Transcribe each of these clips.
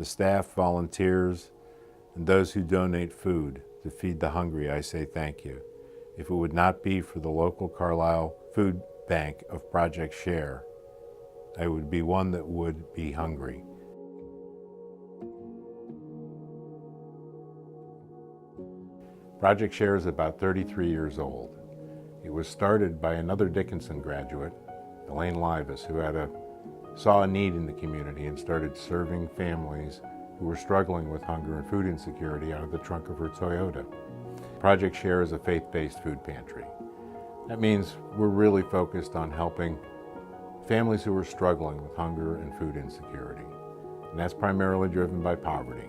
the staff, volunteers, and those who donate food to feed the hungry, I say thank you. If it would not be for the local Carlisle Food Bank of Project Share, I would be one that would be hungry. Project Share is about 33 years old. It was started by another Dickinson graduate, Elaine Livas, who saw a need in the community and started serving families who were struggling with hunger and food insecurity out of the trunk of her Toyota. Project Share is a faith-based food pantry. That means we're really focused on helping families who are struggling with hunger and food insecurity. And that's primarily driven by poverty.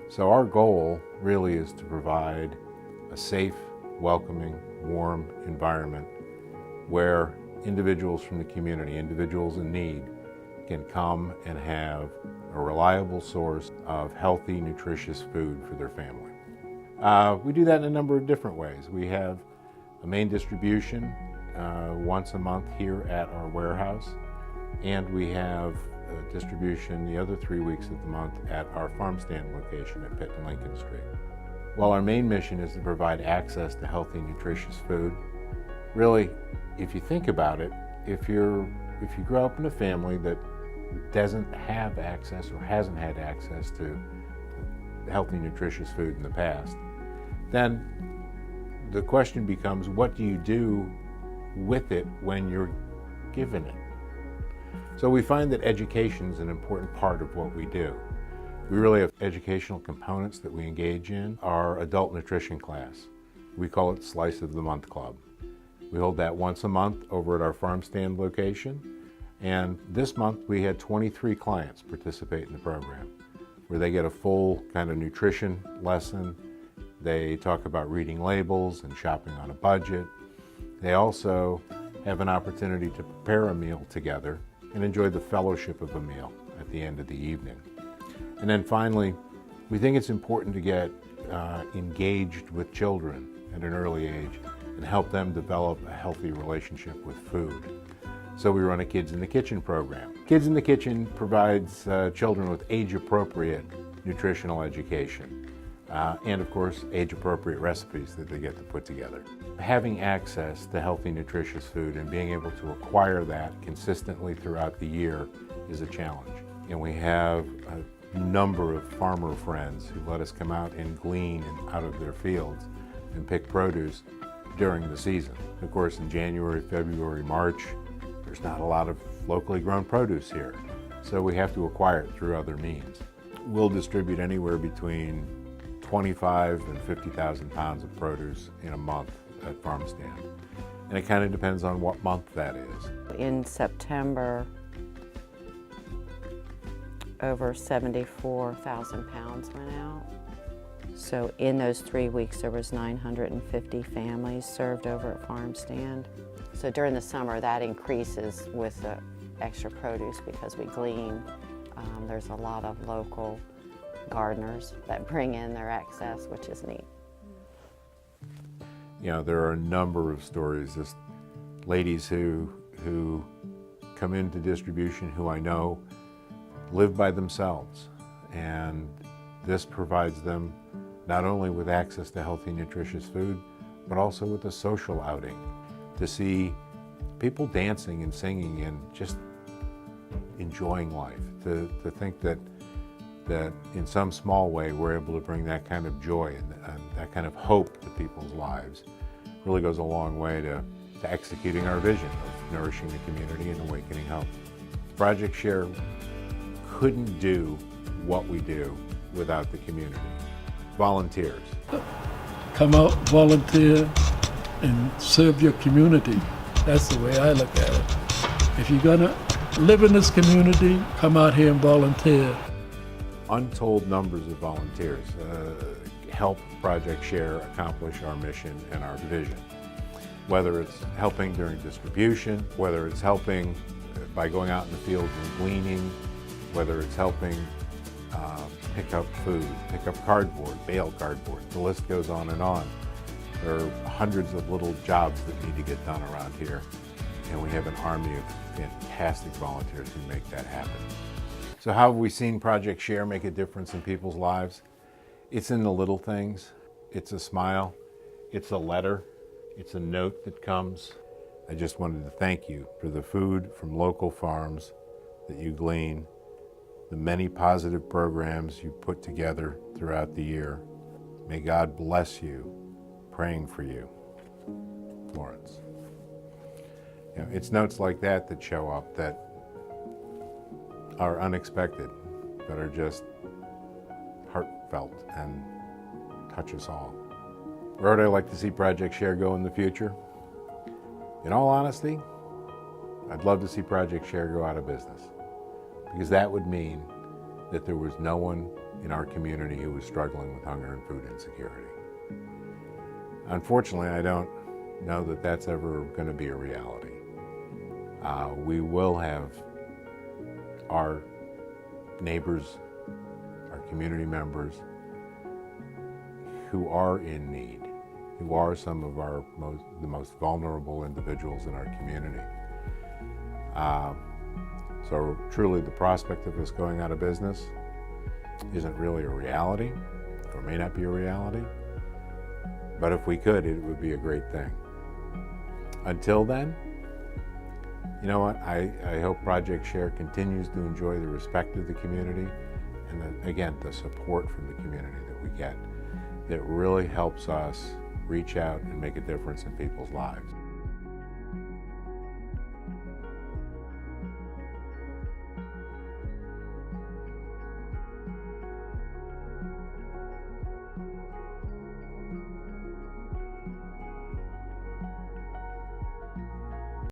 So our goal really is to provide a safe, welcoming, warm environment where individuals from the community, individuals in need, can come and have a reliable source of healthy, nutritious food for their family. We do that in a number of different ways. We have a main distribution once a month here at our warehouse, and we have distribution the other 3 weeks of the month at our farm stand location at Pitt and Lincoln Street. While our main mission is to provide access to healthy, nutritious food, really, if you think about it, if you grow up in a family that doesn't have access or hasn't had access to healthy, nutritious food in the past, then the question becomes, what do you do with it when you're given it? So we find that education is an important part of what we do. We really have educational components that we engage in. Our adult nutrition class, we call it Slice of the Month Club. We hold that once a month over at our farm stand location. And this month we had 23 clients participate in the program, where they get a full kind of nutrition lesson. They talk about reading labels and shopping on a budget. They also have an opportunity to prepare a meal together and enjoy the fellowship of a meal at the end of the evening. And then finally, we think it's important to get engaged with children at an early age and help them develop a healthy relationship with food. So we run a Kids in the Kitchen program. Kids in the Kitchen provides children with age-appropriate nutritional education and, of course, age-appropriate recipes that they get to put together. Having access to healthy, nutritious food and being able to acquire that consistently throughout the year is a challenge. And we have a number of farmer friends who let us come out and glean out of their fields and pick produce during the season. Of course, in January, February, March, there's not a lot of locally grown produce here, so we have to acquire it through other means. We'll distribute anywhere between 25 and 50,000 pounds of produce in a month at farm stand. And it kind of depends on what month that is. In September, over 74,000 pounds went out. So in those 3 weeks, there was 950 families served over at farm stand. So during the summer, that increases with the extra produce because we glean. There's a lot of local gardeners that bring in their excess, which is neat. You know, there are a number of stories, just ladies who come into distribution who I know live by themselves, and this provides them not only with access to healthy, nutritious food, but also with a social outing to see people dancing and singing and just enjoying life, to think that in some small way we're able to bring that kind of joy and that kind of hope to people's lives really goes a long way to executing our vision of nourishing the community and awakening hope. Project Share couldn't do what we do without the community. Volunteers. Come out, volunteer, and serve your community. That's the way I look at it. If you're gonna live in this community, come out here and volunteer. Untold numbers of volunteers help Project Share accomplish our mission and our vision. Whether it's helping during distribution, whether it's helping by going out in the fields and gleaning, whether it's helping pick up food, pick up cardboard, bale cardboard, the list goes on and on. There are hundreds of little jobs that need to get done around here, and we have an army of fantastic volunteers who make that happen. So how have we seen Project Share make a difference in people's lives? It's in the little things. It's a smile. It's a letter. It's a note that comes. I just wanted to thank you for the food from local farms that you glean, the many positive programs you put together throughout the year. May God bless you. Praying for you. Lawrence. You know, it's notes like that that show up that are unexpected, but are just heartfelt and touch us all. Where would I like to see Project Share go in the future? In all honesty, I'd love to see Project Share go out of business, because that would mean that there was no one in our community who was struggling with hunger and food insecurity. Unfortunately, I don't know that that's ever going to be a reality. We will have our neighbors, our community members who are in need, who are some of the most vulnerable individuals in our community. So truly the prospect of us going out of business isn't really a reality, or may not be a reality, but if we could, it would be a great thing. Until then, you know what, I hope Project Share continues to enjoy the respect of the community and again, the support from the community that we get that really helps us reach out and make a difference in people's lives.